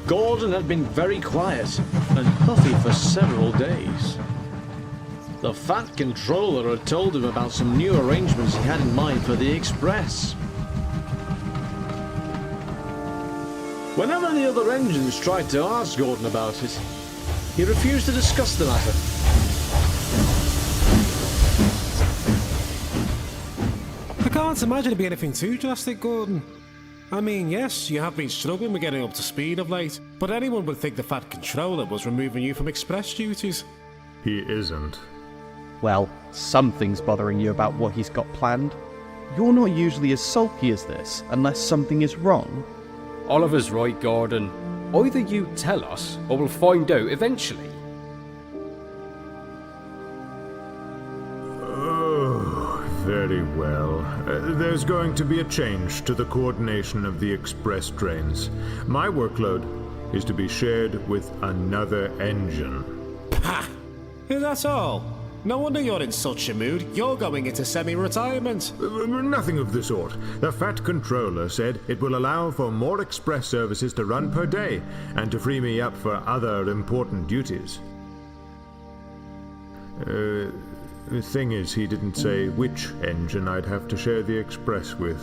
Gordon had been very quiet and huffy for several days. The Fat Controller had told him about some new arrangements he had in mind for the Express. Whenever the other engines tried to ask Gordon about it, he refused to discuss the matter. I can't imagine it being anything too drastic, Gordon. I mean, yes, you have been struggling with getting up to speed of late, but anyone would think the Fat Controller was removing you from express duties. He isn't. Well, something's bothering you about what he's got planned. You're not usually as sulky as this, unless something is wrong. Oliver's right, Gordon. Either you tell us, or we'll find out eventually. Oh, very well. There's going to be a change to the coordination of the express trains. My workload is to be shared with another engine. Ha! That's all. No wonder you're in such a mood. You're going into semi-retirement. Nothing of the sort. The Fat Controller said it will allow for more express services to run per day and to free me up for other important duties. The thing is, he didn't say which engine I'd have to share the express with.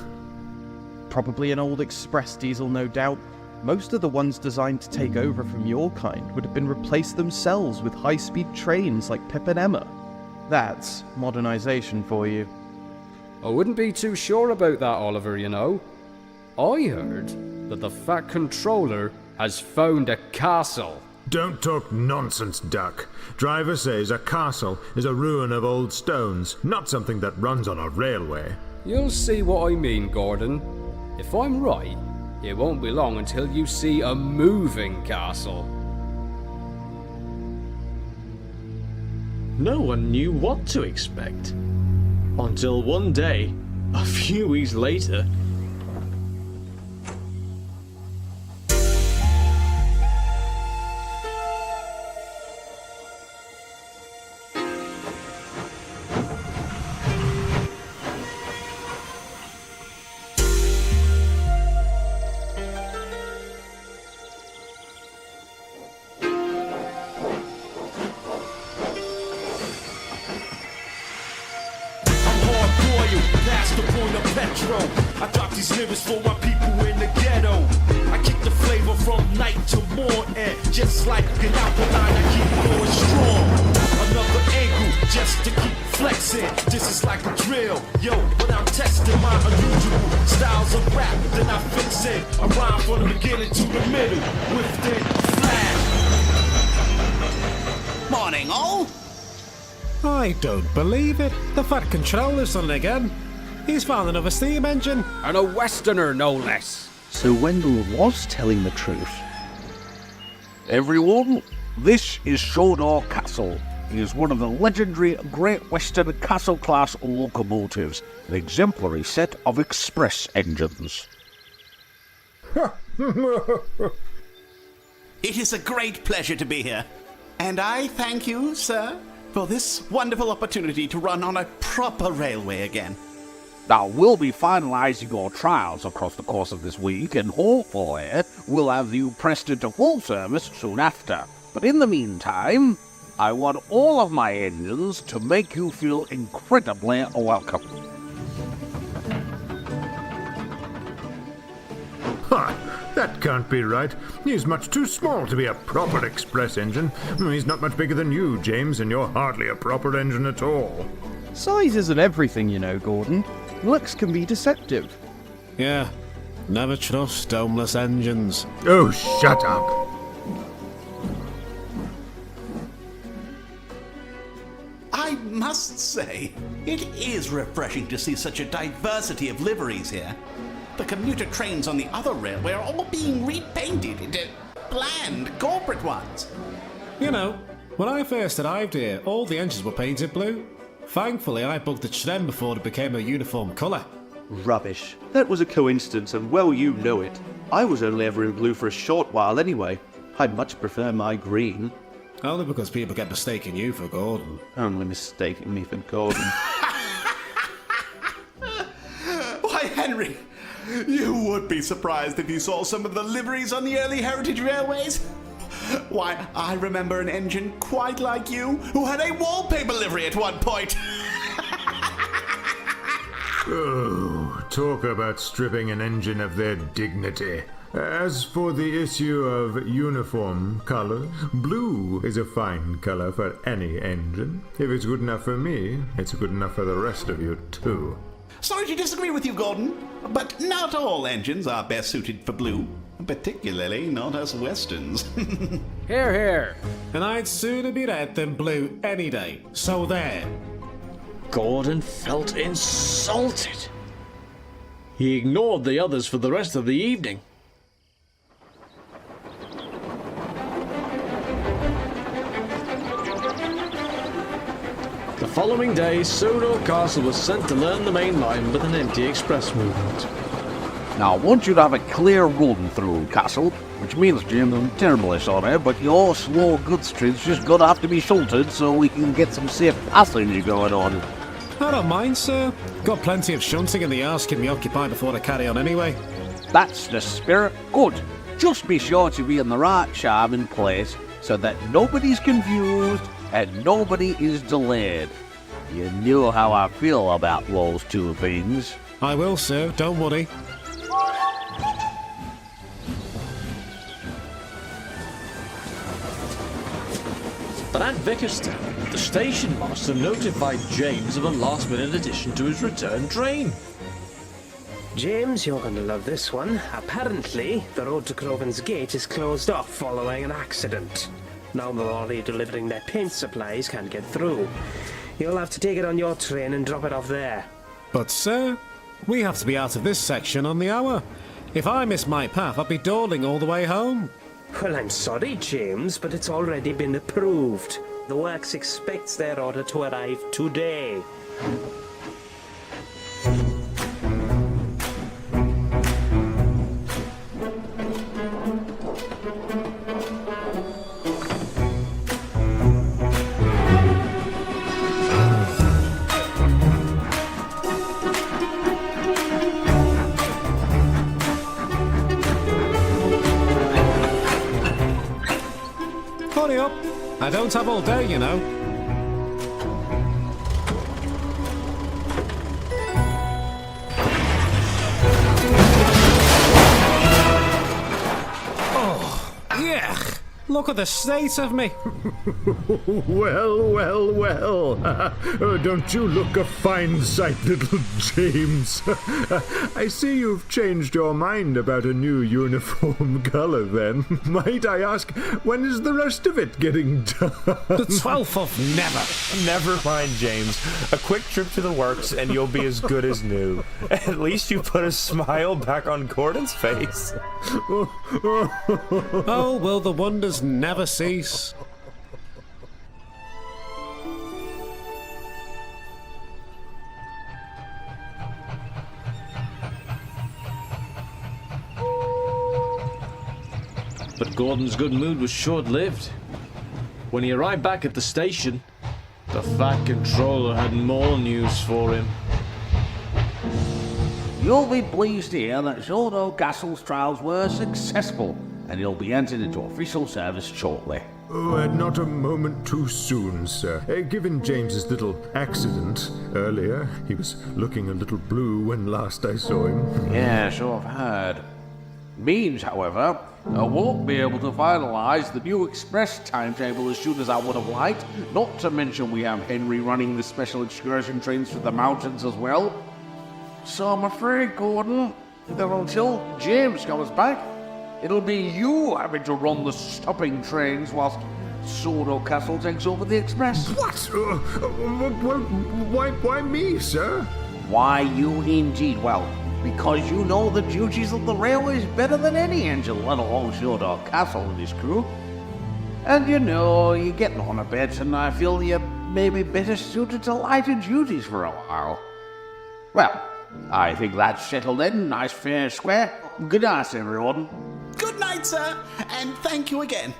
Probably an old express diesel, no doubt. Most of the ones designed to take over from your kind would have been replaced themselves with high-speed trains like Pip and Emma. That's modernization for you. I wouldn't be too sure about that, Oliver, you know. I heard that the Fat Controller has found a castle. Don't talk nonsense, Duck. Driver says a castle is a ruin of old stones, not something that runs on a railway. You'll see what I mean, Gordon. If I'm right, it won't be long until you see a moving castle. No one knew what to expect. Until one day, a few weeks later, past the point of petrol. I drop these lyrics for my people in the ghetto. I kick the flavor from night to morning. Just like an alkaline, I keep going strong. Another angle just to keep flexing. This is like a drill, yo. When I'm testing my unusual styles of rap, then I fix it. I rhyme from the beginning to the middle. With it, flash. Morning, all. I don't believe it. The Fat Controller's done it again. He's found another steam engine. And a Westerner, no less. So Wendell was telling the truth. Everyone, this is Shodor Castle. It is one of the legendary Great Western Castle-class locomotives, an exemplary set of express engines. It is a great pleasure to be here. And I thank you, sir, for this wonderful opportunity to run on a proper railway again. Now, we'll be finalising your trials across the course of this week, and hopefully we'll have you pressed into full service soon after. But in the meantime, I want all of my engines to make you feel incredibly welcome. Ha! That can't be right. He's much too small to be a proper express engine. He's not much bigger than you, James, and you're hardly a proper engine at all. Size isn't everything, you know, Gordon. Looks can be deceptive. Yeah, never trust domeless engines. Oh, shut up! I must say, it is refreshing to see such a diversity of liveries here. The commuter trains on the other railway are all being repainted into bland corporate ones. You know, when I first arrived here, all the engines were painted blue. Thankfully, I booked the tram before it became a uniform colour. Rubbish. That was a coincidence, and well you know it. I was only ever in blue for a short while anyway. I'd much prefer my green. Only because people kept mistaking you for Gordon. Only mistaking me for Gordon. Why, Henry, You would be surprised if you saw some of the liveries on the early heritage railways. Why, I remember an engine quite like you who had a wallpaper livery at one point. Oh, talk about stripping an engine of their dignity. As for the issue of uniform colors, blue is a fine color for any engine. If it's good enough for me, it's good enough for the rest of you, too. Sorry to disagree with you, Gordon, but not all engines are best suited for blue. Particularly not us Westerns. Here, here. And I'd sooner be red than blue any day. So there. Gordon felt insulted. He ignored the others for the rest of the evening. The following day, Sodor Castle was sent to learn the main line with an empty express movement. Now, I want you to have a clear run through Castle, which means, Jim, I'm terribly sorry, but your slow goods train's just gonna have to be shunted so we can get some safe passage going on. I don't mind, sir. Got plenty of shunting in the arse keep me occupied before I carry on anyway. That's the spirit. Good. Just be sure to be in the right charm in place so that nobody's confused and nobody is delayed. You know how I feel about those two things. I will, sir. Don't worry. But at Vickerstown, the station master notified James of a last-minute addition to his return train. James, you're going to love this one. Apparently, the road to Crovan's Gate is closed off following an accident. Now the lorry delivering their paint supplies can't get through. You'll have to take it on your train and drop it off there. But, sir, we have to be out of this section on the hour. If I miss my path, I'll be dawdling all the way home. Well, I'm sorry, James, but it's already been approved. The works expects their order to arrive today. Hurry up. I don't have all day, you know. Oh, yuck. Look at the state of me. Well, well, well. Oh, don't you look a fine sight, little James? I see you've changed your mind about a new uniform color, then. Might I ask, when is the rest of it getting done? The 12th of never. Never mind, James. A quick trip to the works and you'll be as good as new. At least you put a smile back on Gordon's face. Oh, will the wonders never cease? But Gordon's good mood was short-lived. When he arrived back at the station, the fat controller had more news for him. You'll be pleased to hear that Sodor Castle's trials were successful, and you'll be entered into official service shortly. Oh, and not a moment too soon, sir. Given James's little accident earlier, he was looking a little blue when last I saw him. Yeah, sure, I've heard. Means, however, I won't be able to finalise the new express timetable as soon as I would have liked, not to mention we have Henry running the special excursion trains to the mountains as well. So I'm afraid, Gordon, that until James comes back, it'll be you having to run the stopping trains whilst Sodor Castle takes over the express. What? Why me, sir? Why you indeed? Well, because you know the duties of the railways better than any engine, let alone Sodor Castle and his crew. And you know, you're getting on a bit, and I feel you may be better suited to lighter duties for a while. Well, I think that's settled in, nice fair square. Good night, everyone. Good night, sir, and thank you again.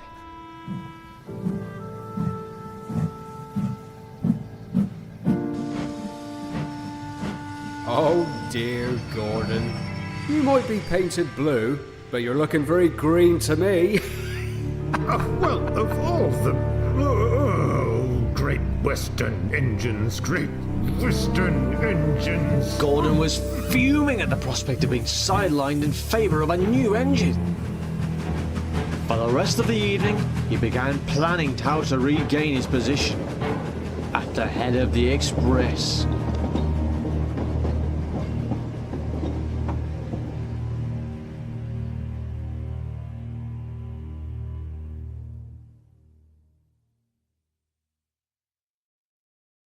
Oh dear, Gordon. You might be painted blue, but you're looking very green to me. Well, of all the great Western engines, great Western engines. Gordon was fuming at the prospect of being sidelined in favor of a new engine. For the rest of the evening, he began planning how to regain his position at the head of the Express.